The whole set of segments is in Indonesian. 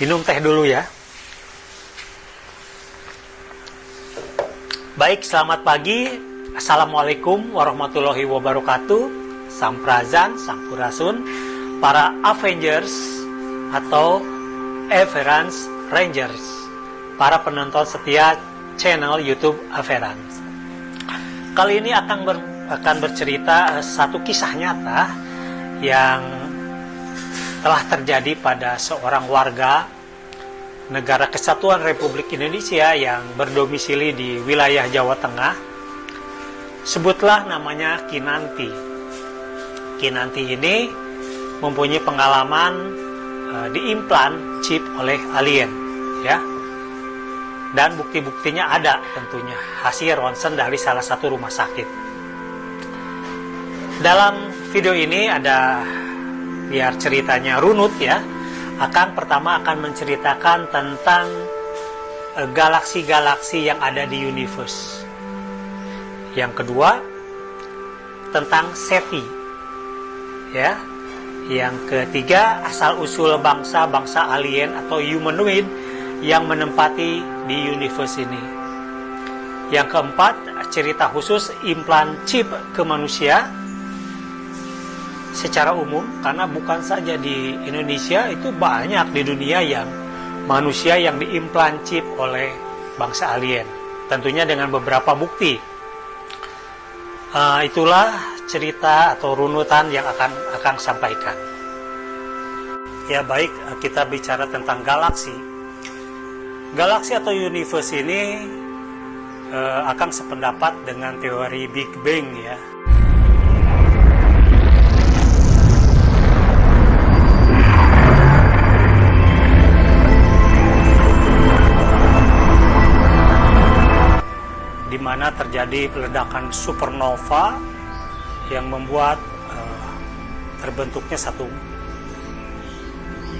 Minum teh dulu ya. Baik, selamat pagi. Assalamualaikum warahmatullahi wabarakatuh. Samprazan, Sampurasun, para Avengers atau Averans Rangers, para penonton setia channel YouTube Averans. Kali ini akan bercerita satu kisah nyata yang telah terjadi pada seorang warga Negara Kesatuan Republik Indonesia yang berdomisili di wilayah Jawa Tengah. Sebutlah namanya Kinanti. Kinanti ini mempunyai pengalaman diimplan chip oleh alien, ya. Dan bukti-buktinya ada tentunya, hasil ronsen dari salah satu rumah sakit. Dalam video ini ada, biar ceritanya runut ya, pertama akan menceritakan tentang galaksi-galaksi yang ada di universe. Yang kedua tentang SETI, ya. Yang ketiga asal-usul bangsa-bangsa alien atau humanoid yang menempati di universe ini. Yang keempat, cerita khusus implan chip ke manusia secara umum, karena bukan saja di Indonesia, itu banyak di dunia yang manusia yang diimplan chip oleh bangsa alien, tentunya dengan beberapa bukti. Itulah cerita atau runutan yang akan sampaikan. Ya baik, kita bicara tentang galaksi. Galaksi atau universe ini akan sependapat dengan teori Big Bang ya. Di mana terjadi ledakan supernova yang membuat terbentuknya satu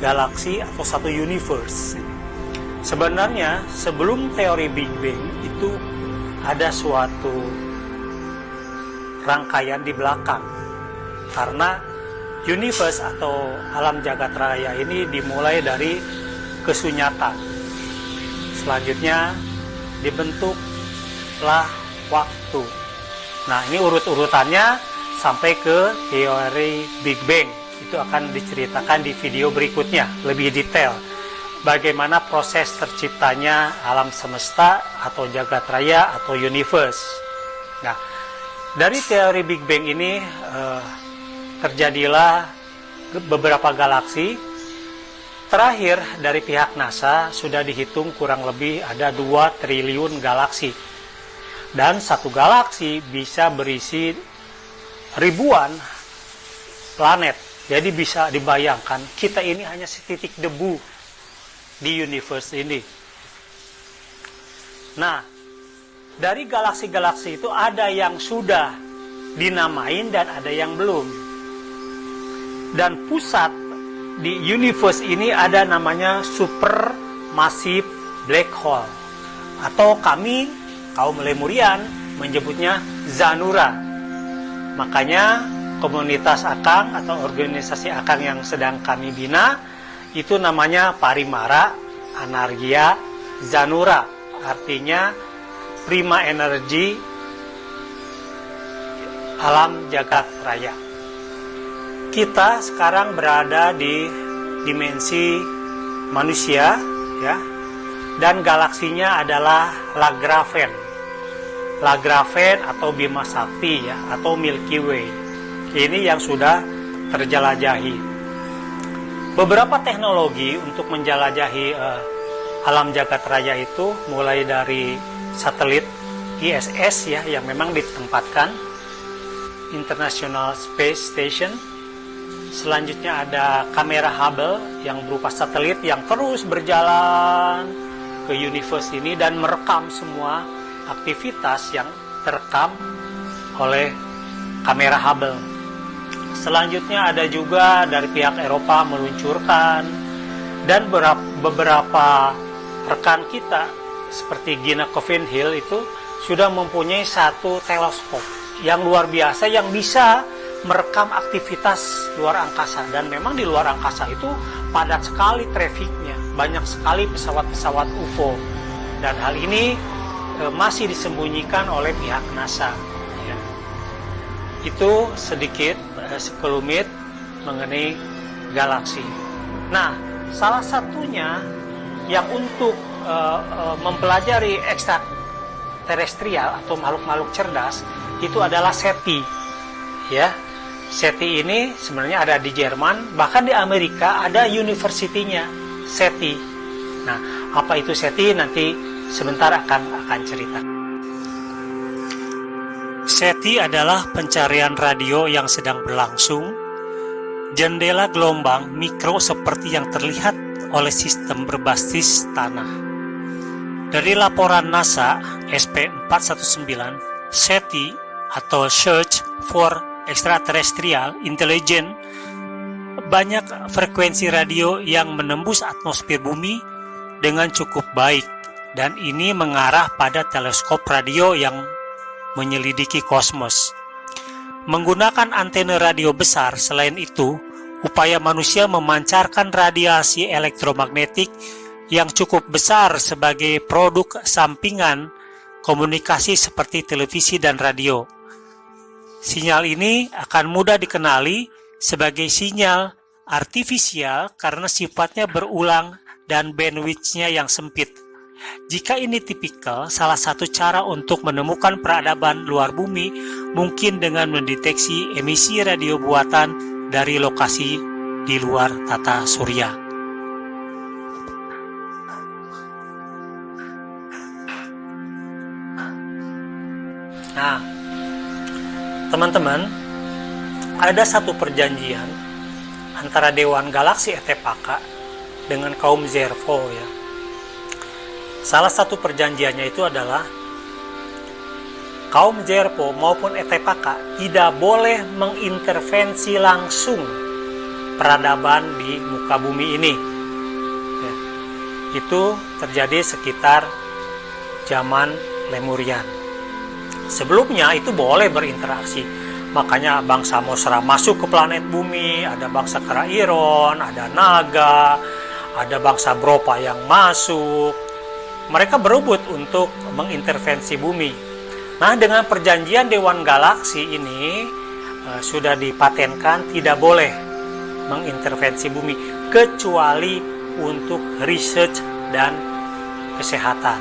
galaksi atau satu universe. Sebenarnya sebelum teori Big Bang itu ada suatu rangkaian di belakang, karena universe atau alam jagat raya ini dimulai dari kesunyatan. Selanjutnya dibentuklah waktu. Nah, ini urut-urutannya sampai ke teori Big Bang. Itu akan diceritakan di video berikutnya lebih detail bagaimana proses terciptanya alam semesta atau jagat raya atau universe. Nah, dari teori Big Bang ini terjadilah beberapa galaksi. Terakhir dari pihak NASA sudah dihitung kurang lebih ada 2 triliun galaksi. Dan satu galaksi bisa berisi ribuan planet. Jadi bisa dibayangkan kita ini hanya setitik debu di universe ini. Nah, dari galaksi-galaksi itu ada yang sudah dinamain dan ada yang belum. Dan pusat di universe ini ada namanya supermassive black hole, atau kami kaum Lemurian menyebutnya Zanura. Makanya komunitas Akang atau organisasi Akang yang sedang kami bina itu namanya Parimara Anargia Zanura, artinya prima energi alam jagat raya. Kita sekarang berada di dimensi manusia ya, dan galaksinya adalah Lagrange atau Bima Sakti ya, atau Milky Way. Ini yang sudah terjelajahi. Beberapa teknologi untuk menjelajahi alam jagat raya itu mulai dari satelit ISS ya, yang memang ditempatkan International Space Station. Selanjutnya ada kamera Hubble yang berupa satelit yang terus berjalan ke universe ini dan merekam semua aktivitas yang terekam oleh kamera Hubble. Selanjutnya ada juga dari pihak Eropa meluncurkan, dan beberapa rekan kita seperti Gina Covenhill itu sudah mempunyai satu teleskop yang luar biasa yang bisa merekam aktivitas luar angkasa. Dan memang di luar angkasa itu padat sekali trafiknya. banyak sekali pesawat-pesawat UFO, dan hal ini masih disembunyikan oleh pihak NASA. Ya. Itu sedikit sekelumit mengenai galaksi. Nah, salah satunya yang untuk mempelajari ekstraterestrial atau makhluk-makhluk cerdas itu adalah SETI. Ya, SETI ini sebenarnya ada di Jerman, bahkan di Amerika ada universitinya SETI. Nah, apa itu SETI nanti sebentar akan cerita. SETI adalah pencarian radio yang sedang berlangsung, jendela gelombang mikro seperti yang terlihat oleh sistem berbasis tanah. Dari laporan NASA SP419, SETI atau Search for Extraterrestrial Intelligence, banyak frekuensi radio yang menembus atmosfer bumi dengan cukup baik, dan ini mengarah pada teleskop radio yang menyelidiki kosmos. Menggunakan antena radio besar, selain itu, upaya manusia memancarkan radiasi elektromagnetik yang cukup besar sebagai produk sampingan komunikasi seperti televisi dan radio. Sinyal ini akan mudah dikenali sebagai sinyal artifisial karena sifatnya berulang dan bandwidth-nya yang sempit. Jika ini tipikal, salah satu cara untuk menemukan peradaban luar bumi mungkin dengan mendeteksi emisi radio buatan dari lokasi di luar tata surya. Nah, teman-teman, ada satu perjanjian antara Dewan Galaksi Etepaka dengan kaum Zervo ya. Salah satu perjanjiannya itu adalah kaum Zervo maupun Etepaka tidak boleh mengintervensi langsung peradaban di muka bumi ini. Ya. Itu terjadi sekitar zaman Lemurian. Sebelumnya itu boleh berinteraksi. Makanya bangsa Mosra masuk ke planet bumi, ada bangsa Krairon, ada naga, ada bangsa Bropa yang masuk. Mereka berebut untuk mengintervensi bumi. Nah, dengan perjanjian Dewan Galaksi ini sudah dipatenkan tidak boleh mengintervensi bumi kecuali untuk research dan kesehatan.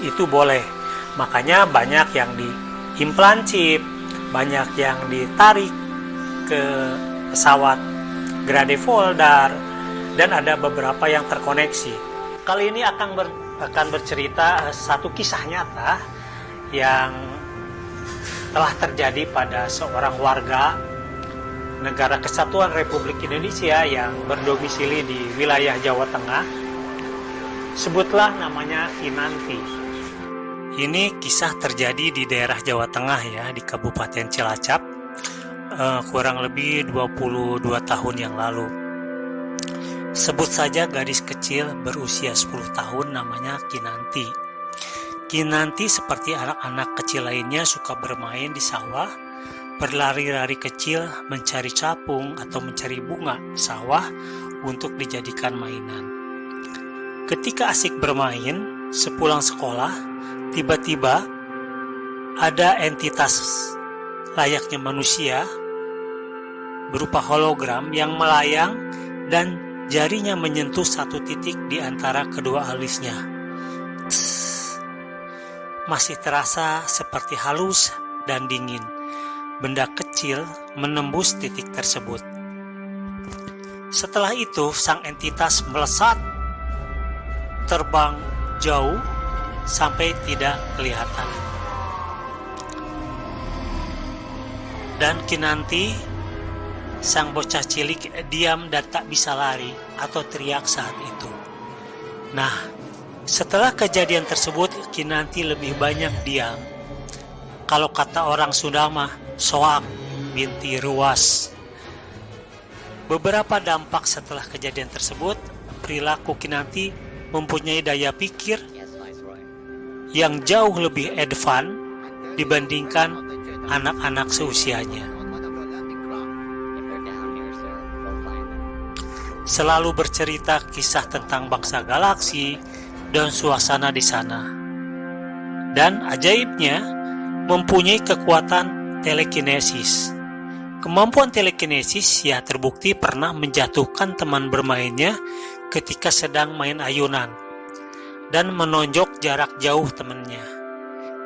Itu boleh. Makanya banyak yang diimplan chip, banyak yang ditarik ke pesawat Gradefolder, dan ada beberapa yang terkoneksi. Kali ini akan bercerita satu kisah nyata yang telah terjadi pada seorang warga Negara Kesatuan Republik Indonesia yang berdomisili di wilayah Jawa Tengah. Sebutlah namanya Kinanti. Ini kisah terjadi di daerah Jawa Tengah ya, di Kabupaten Cilacap, kurang lebih 22 tahun yang lalu. Sebut saja gadis kecil berusia 10 tahun namanya Kinanti. Kinanti seperti anak-anak kecil lainnya suka bermain di sawah, berlari-lari kecil mencari capung atau mencari bunga sawah untuk dijadikan mainan. Ketika asik bermain, sepulang sekolah, tiba-tiba ada entitas layaknya manusia berupa hologram yang melayang dan jarinya menyentuh satu titik di antara kedua alisnya. Masih terasa seperti halus dan dingin. Benda kecil menembus titik tersebut. Setelah itu sang entitas melesat terbang jauh sampai tidak kelihatan. Dan Kinanti, sang bocah cilik, diam dan tak bisa lari atau teriak saat itu. Nah, setelah kejadian tersebut, Kinanti lebih banyak diam. Kalau kata orang Sunda mah, soak binti ruas. Beberapa dampak setelah kejadian tersebut, perilaku Kinanti mempunyai daya pikir yang jauh lebih advance dibandingkan anak-anak seusianya. selalu bercerita kisah tentang bangsa galaksi dan suasana di sana. Dan ajaibnya, mempunyai kekuatan telekinesis. Kemampuan telekinesis ya terbukti pernah menjatuhkan teman bermainnya ketika sedang main ayunan dan menonjok jarak jauh temannya.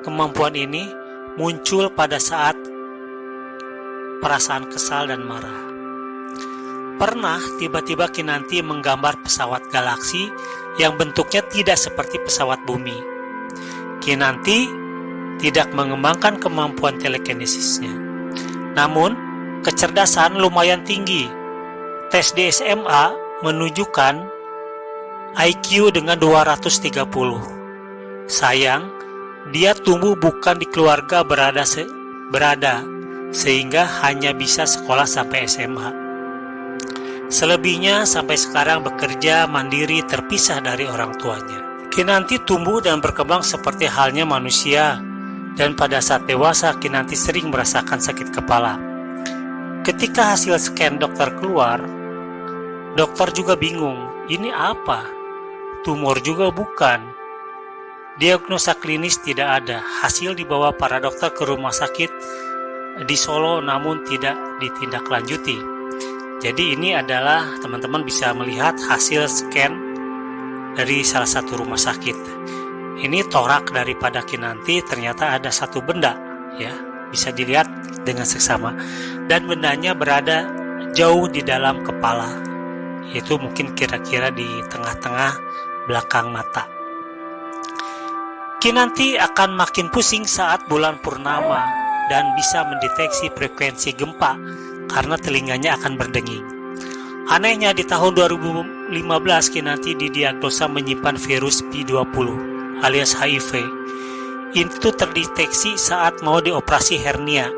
Kemampuan ini muncul pada saat perasaan kesal dan marah. Pernah tiba-tiba Kinanti menggambar pesawat galaksi yang bentuknya tidak seperti pesawat bumi. Kinanti tidak mengembangkan kemampuan telekinesisnya. Namun, kecerdasan lumayan tinggi. Tes di SMA menunjukkan IQ dengan 230. Sayang, dia tumbuh bukan di keluarga berada sehingga hanya bisa sekolah sampai SMA. Selebihnya sampai sekarang bekerja mandiri terpisah dari orang tuanya. Kinanti tumbuh dan berkembang seperti halnya manusia, dan pada saat dewasa Kinanti sering merasakan sakit kepala. Ketika hasil scan dokter keluar, dokter juga bingung, ini apa? Tumor juga bukan. Diagnosa klinis tidak ada. Hasil dibawa para dokter ke rumah sakit di Solo namun tidak ditindaklanjuti. Jadi ini adalah teman-teman bisa melihat hasil scan dari salah satu rumah sakit. Ini torak daripada Kinanti, ternyata ada satu benda, ya, bisa dilihat dengan seksama, dan bendanya berada jauh di dalam kepala, yaitu mungkin kira-kira di tengah-tengah belakang mata. Kinanti akan makin pusing saat bulan purnama dan bisa mendeteksi frekuensi gempa karena telinganya akan berdenging. Anehnya di tahun 2015 Kinanti didiagnosa menyimpan virus P20 alias HIV. Itu terdeteksi saat mau dioperasi hernia.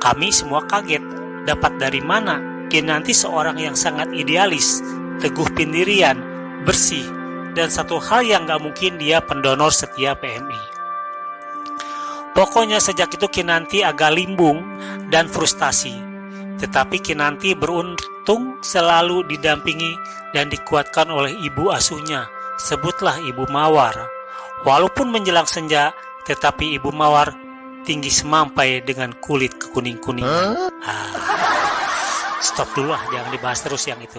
Kami semua kaget, dapat dari mana? Kinanti seorang yang sangat idealis, teguh pendirian, bersih, dan satu hal yang gak mungkin, dia pendonor setia PMI. Pokoknya sejak itu Kinanti agak limbung dan frustasi. Tetapi Kinanti beruntung selalu didampingi dan dikuatkan oleh ibu asuhnya, sebutlah Ibu Mawar. Walaupun menjelang senja, tetapi Ibu Mawar tinggi semampai dengan kulit kekuning-kuningan. Stop dulu lah, jangan dibahas terus yang itu.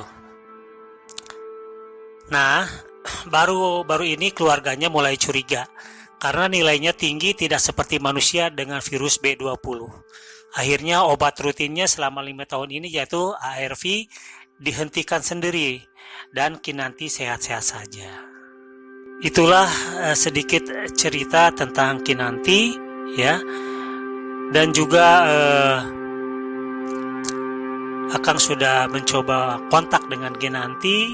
Nah, baru ini keluarganya mulai curiga karena nilainya tinggi tidak seperti manusia dengan virus B20. Akhirnya obat rutinnya selama 5 tahun ini yaitu ARV dihentikan sendiri dan Kinanti sehat-sehat saja. Itulah sedikit cerita tentang Kinanti, ya. Dan juga Akang sudah mencoba kontak dengan Kinanti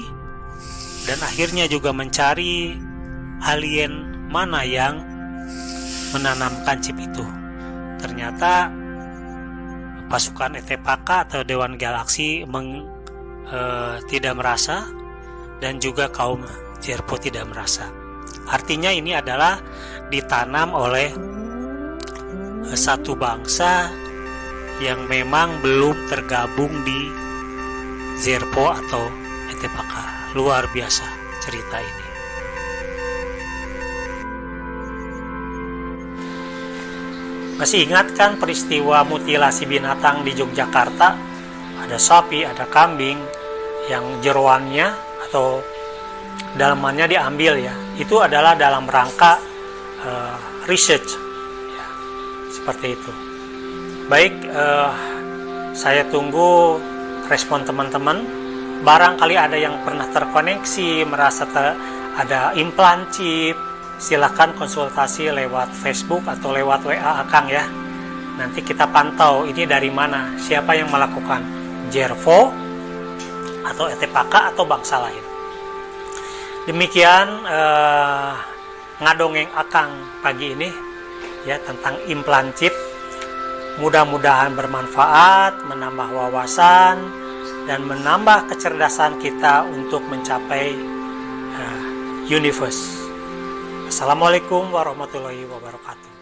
dan akhirnya juga mencari alien mana yang menanamkan chip itu. Ternyata pasukan Etepaka atau Dewan Galaksi tidak merasa, dan juga kaum Jerpo tidak merasa. Artinya ini adalah ditanam oleh satu bangsa yang memang belum tergabung di Jerpo atau Etepaka. Luar biasa cerita ini. Masih ingat kan peristiwa mutilasi binatang di Yogyakarta? Ada sapi, ada kambing yang jeroannya atau dalamannya diambil, ya. Itu adalah dalam rangka research, ya, seperti itu. Baik, saya tunggu respon teman-teman. Barangkali ada yang pernah terkoneksi, merasa ada implan chip, silakan konsultasi lewat Facebook atau lewat WA Akang, ya. Nanti kita pantau ini dari mana, siapa yang melakukan, Jervo atau Etepaka atau bangsa lain. Demikian ngadongeng Akang pagi ini, ya, tentang implan chip. Mudah-mudahan bermanfaat, menambah wawasan dan menambah kecerdasan kita untuk mencapai universe. Assalamualaikum warahmatullahi wabarakatuh.